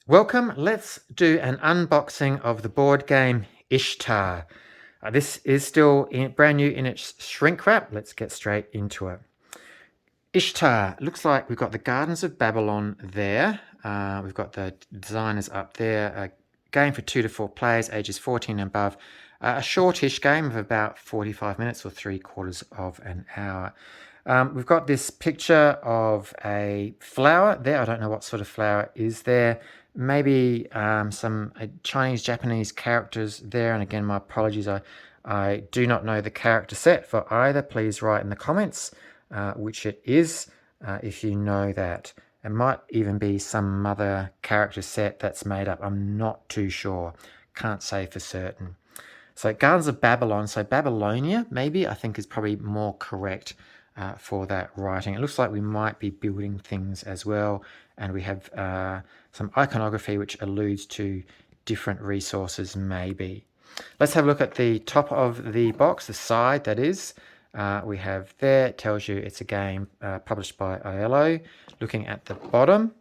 Welcome. Let's do an unboxing of the board game Ishtar. This is still brand new in its shrink wrap. Let's get straight into it. Ishtar, looks like we've got the Gardens of Babylon there. We've got the designers up there. A game for 2 to 4 players, ages 14 and above. A shortish game of about 45 minutes or 3/4 of an hour. We've got this picture of a flower there. I don't know what sort of flower is there. Maybe some Chinese, Japanese characters there. And again, my apologies. I do not know the character set for either. Please write in the comments which it is if you know that. It might even be some other character set that's made up. I'm not too sure. Can't say for certain. So Gardens of Babylon, so Babylonia maybe, I think is probably more correct for that writing. It looks like we might be building things as well, and we have some iconography which alludes to different resources maybe. Let's have a look at the top of the box, the side that is. We have there, it tells you it's a game published by ILO. Looking at the bottom,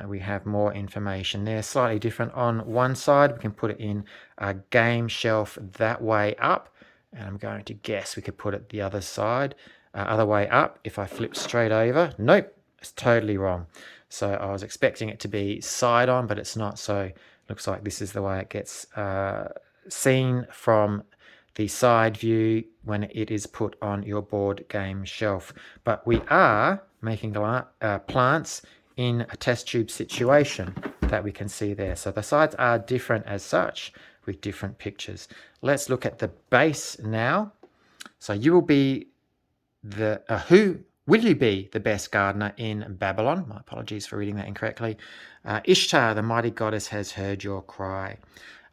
we have more information there, slightly different. On one side, we can put it in a game shelf that way up, and I'm going to guess we could put it the other side, other way up. If I flip straight over, nope, it's totally wrong. So I was expecting it to be side on, but it's not. So looks like this is the way it gets seen from the side view when it is put on your board game shelf. But we are making plants in a test tube situation that we can see there. So the sides are different as such with different pictures. Let's look at the base now. So you will be who will you be the best gardener in Babylon? My apologies for reading that incorrectly. Ishtar, the mighty goddess, has heard your cry.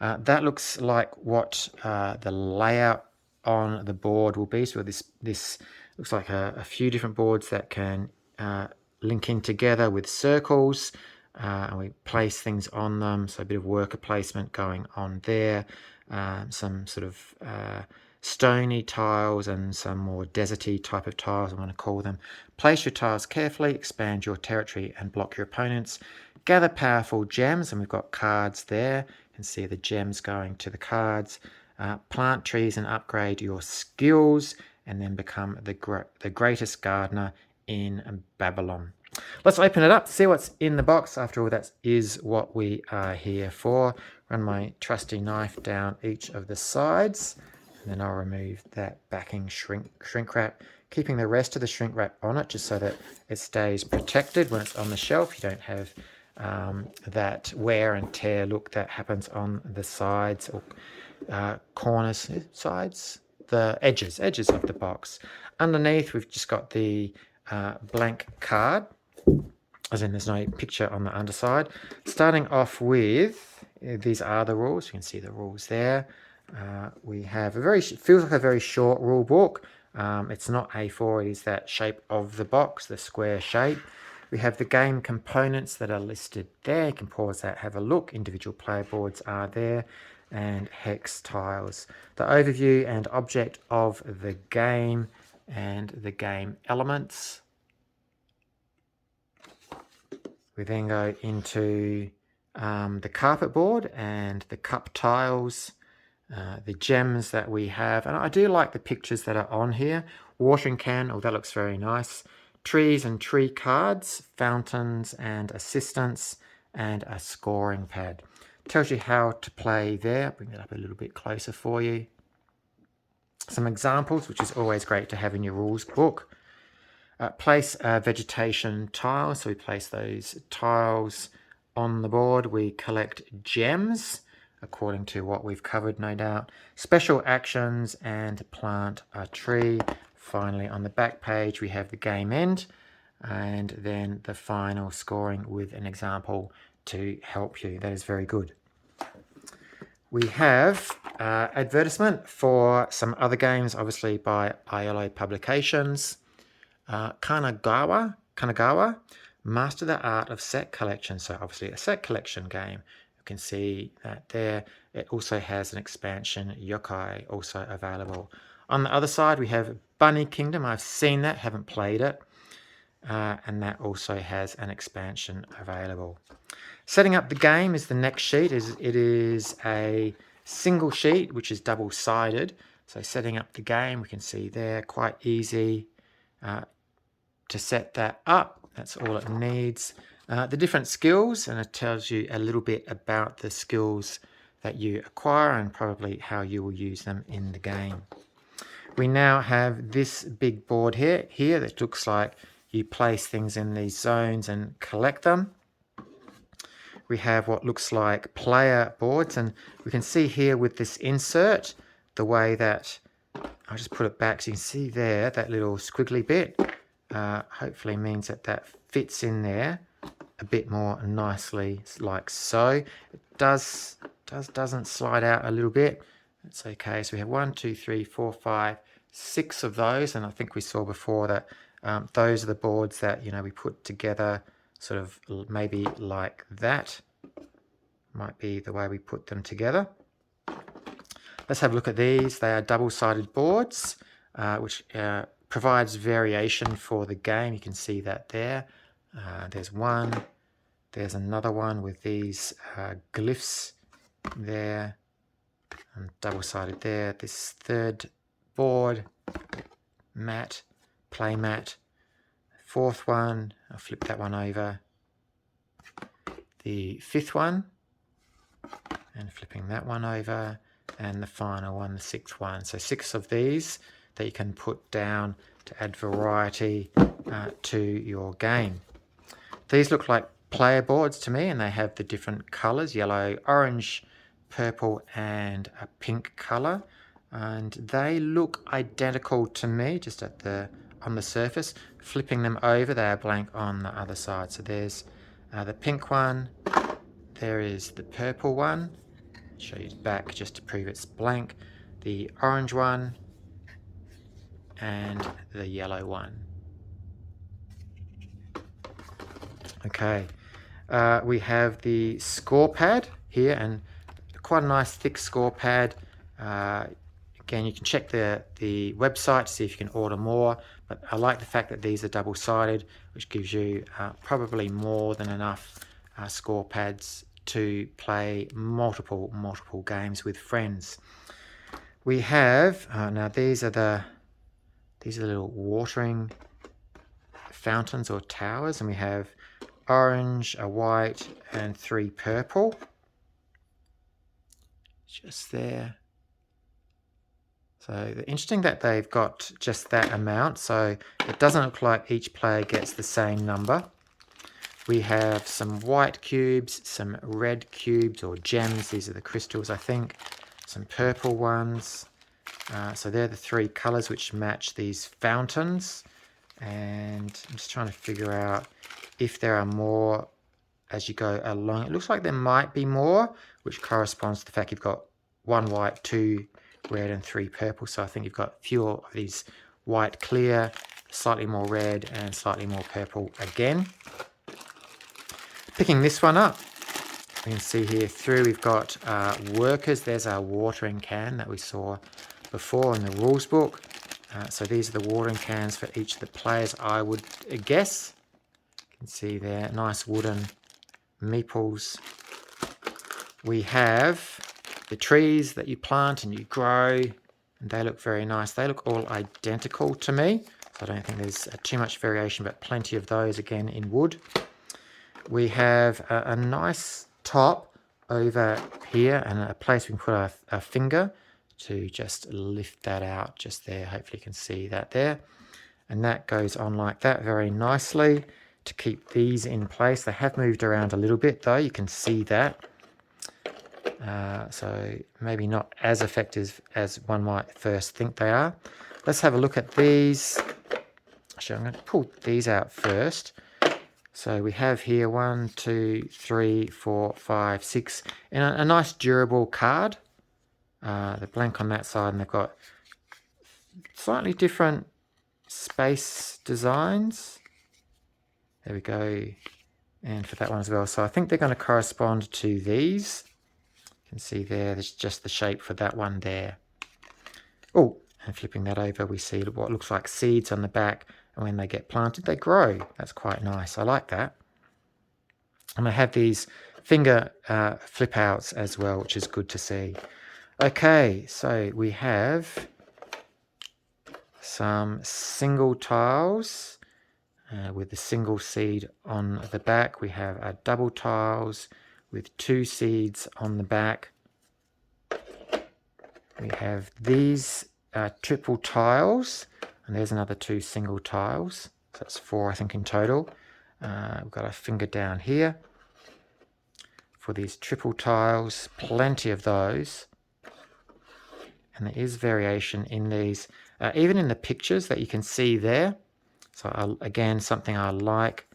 That looks like what the layout on the board will be. So this looks like a few different boards that can link in together with circles, and we place things on them. So a bit of worker placement going on there. Some sort of stony tiles and some more deserty type of tiles, I want to call them. Place your tiles carefully, expand your territory and block your opponents. Gather powerful gems, and we've got cards there. You can see the gems going to the cards. Plant trees and upgrade your skills, and then become the greatest gardener in Babylon. Let's open it up, see what's in the box. After all, that is what we are here for. Run my trusty knife down each of the sides, and then I'll remove that backing shrink wrap, keeping the rest of the shrink wrap on it just so that it stays protected when it's on the shelf. You don't have that wear and tear look that happens on the sides or corners, sides, the edges of the box. Underneath, we've just got the blank card, as in there's no picture on the underside. Starting off with, these are the rules. You can see the rules there. We have feels like a very short rule book. It's not A4, it is that shape of the box, the square shape. We have the game components that are listed there. You can pause that, have a look. Individual player boards are there, and hex tiles. The overview and object of the game and the game elements. We then go into the carpet board and the cup tiles, the gems that we have. And I do like the pictures that are on here. Watering can, oh, that looks very nice. Trees and tree cards, fountains and assistants, and a scoring pad. Tells you how to play there. Bring that up a little bit closer for you. Some examples, which is always great to have in your rules book. Place vegetation tiles. So we place those tiles on the board. We collect gems according to what we've covered, no doubt. Special actions and plant a tree. Finally, on the back page, we have the game end, and then the final scoring with an example to help you. That is very good. We have advertisement for some other games, obviously by ILO Publications. Kanagawa, Master the Art of Set Collection. So obviously a set collection game. You can see that there. It also has an expansion, Yokai, also available. On the other side, we have Bunny Kingdom. I've seen that, haven't played it. And that also has an expansion available. Setting up the game is the next sheet. It is a single sheet, which is double-sided. So setting up the game, we can see there, quite easy to set that up. That's all it needs. The different skills, and it tells you a little bit about the skills that you acquire and probably how you will use them in the game. We now have this big board here that looks like you place things in these zones and collect them. We have what looks like player boards, and we can see here with this insert the way that I'll just put it back so you can see there that little squiggly bit hopefully means that fits in there a bit more nicely, like so. It doesn't slide out a little bit. It's okay. So we have 1, 2, 3, 4, 5, 6 of those, and I think we saw before that those are the boards that we put together, sort of maybe like that. Might be the way we put them together. Let's have a look at these. They are double-sided boards, which provides variation for the game. You can see that there. There's one. There's another one with these glyphs there, and double-sided there. This third board, mat, play mat. Fourth one, I'll flip that one over. The fifth one, and flipping that one over. And the final one, the sixth one. So 6 of these that you can put down to add variety to your game. These look like player boards to me, and they have the different colors: yellow, orange, purple, and a pink color. And they look identical to me just on the surface. Flipping them over, they are blank on the other side. So there's the pink one. There is the purple one. Show you back just to prove it's blank. The orange one and the yellow one. Okay, we have the score pad here, and quite a nice thick score pad. Again, you can check the website to see if you can order more, but I like the fact that these are double-sided, which gives you probably more than enough score pads to play multiple games with friends. We have now these are the little watering fountains or towers, and we have orange, a white, and 3 purple. Just there. So interesting that they've got just that amount, so it doesn't look like each player gets the same number. We have some white cubes, some red cubes or gems. These are the crystals, I think. Some purple ones. So they're the 3 colors which match these fountains. And I'm just trying to figure out if there are more as you go along. It looks like there might be more, which corresponds to the fact you've got 1 white, 2 red, and 3 purple. So I think you've got fewer of these white clear, slightly more red, and slightly more purple again. Picking this one up, we can see here through we've got workers. There's our watering can that we saw before in the rules book. So these are the watering cans for each of the players, I would guess. You can see there, nice wooden meeples. We have the trees that you plant and you grow, and they look very nice. They look all identical to me, so I don't think there's too much variation, but plenty of those again in wood. We have a nice top over here and a place we can put our finger to just lift that out just there. Hopefully you can see that there. And that goes on like that very nicely to keep these in place. They have moved around a little bit though, you can see that. So maybe not as effective as one might first think they are. Let's have a look at these. Actually, I'm going to pull these out first. So we have here 1, 2, 3, 4, 5, 6, and a nice durable card. They're blank on that side, and they've got slightly different space designs. There we go. And for that one as well. So I think they're going to correspond to these. You can see there's just the shape for that one there. Oh, and flipping that over, we see what looks like seeds on the back. And when they get planted, they grow. That's quite nice. I like that. And I have these finger flip outs as well, which is good to see. Okay, so we have some single tiles with the single seed on the back. We have our double tiles with 2 seeds on the back. We have these triple tiles, and there's another 2 single tiles. So that's 4, I think, in total. We've got a finger down here for these triple tiles, plenty of those. And there is variation in these, even in the pictures that you can see there. So again, something I like.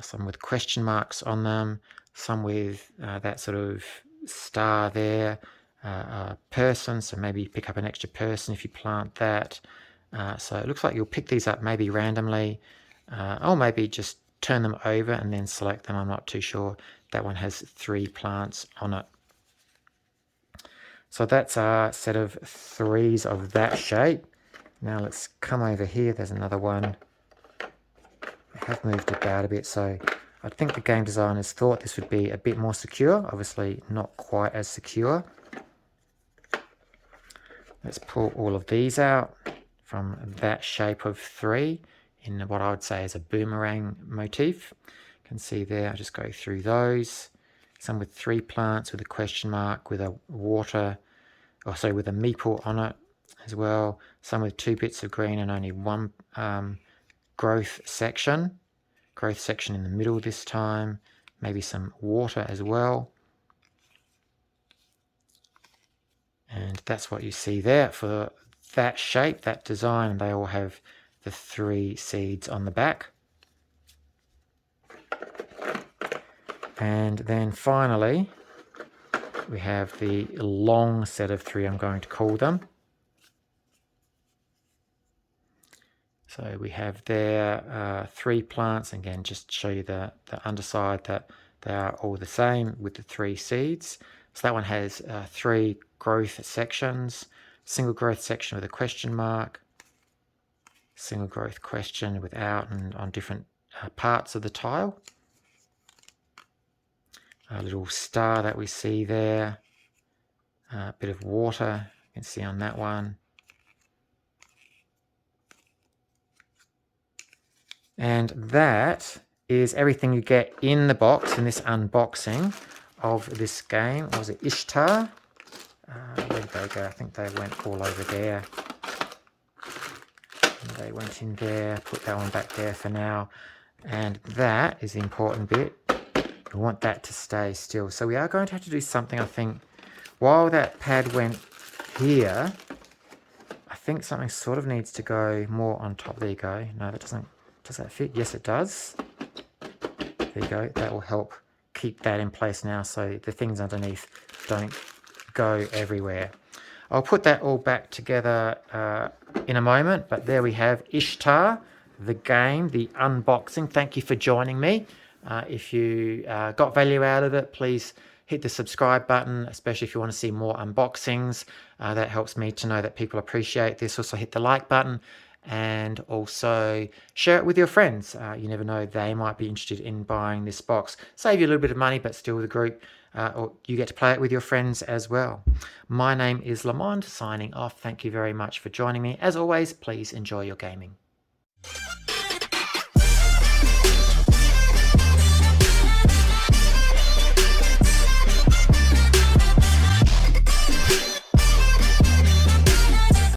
Some with question marks on them, some with that sort of star there, person, so maybe pick up an extra person if you plant that. So it looks like you'll pick these up maybe randomly, or maybe just turn them over and then select them. I'm not too sure. That one has 3 plants on it. So that's our set of 3s of that shape. Now let's come over here. There's another one. I have moved it about a bit, so I think the game designers thought this would be a bit more secure. Obviously not quite as secure. Let's pull all of these out from that shape of 3 in what I would say is a boomerang motif. You can see there, I'll just go through those. Some with 3 plants with a question mark, with a water, or sorry, with a meeple on it as well. Some with 2 bits of green and only 1 growth section in the middle this time. Maybe some water as well. And that's what you see there for that shape, that design. They all have the 3 seeds on the back. And then finally, we have the long set of 3, I'm going to call them. So we have there 3 plants. Again, just to show you the underside that they are all the same with the 3 seeds. So that one has 3 growth sections, single growth section with a question mark, single growth question without, and on different parts of the tile. A little star that we see there, a bit of water you can see on that one. And that is everything you get in the box in this unboxing of this game. What was it, Ishtar? Where did they go? I think they went all over there. And they went in there, put that one back there for now. And that is the important bit. We want that to stay still. So we are going to have to do something, I think. While that pad went here, I think something sort of needs to go more on top. There you go. No, that doesn't. Does that fit? Yes, it does. There you go. That will help keep that in place now so the things underneath don't go everywhere. I'll put that all back together in a moment, but there we have Ishtar, the game, the unboxing. Thank you for joining me. If you got value out of it, please hit the subscribe button, especially if you want to see more unboxings. That helps me to know that people appreciate this. Also hit the like button and also share it with your friends. You never know, they might be interested in buying this box. Save you a little bit of money, but still the group, or you get to play it with your friends as well. My name is LeMonde, signing off. Thank you very much for joining me. As always, please enjoy your gaming.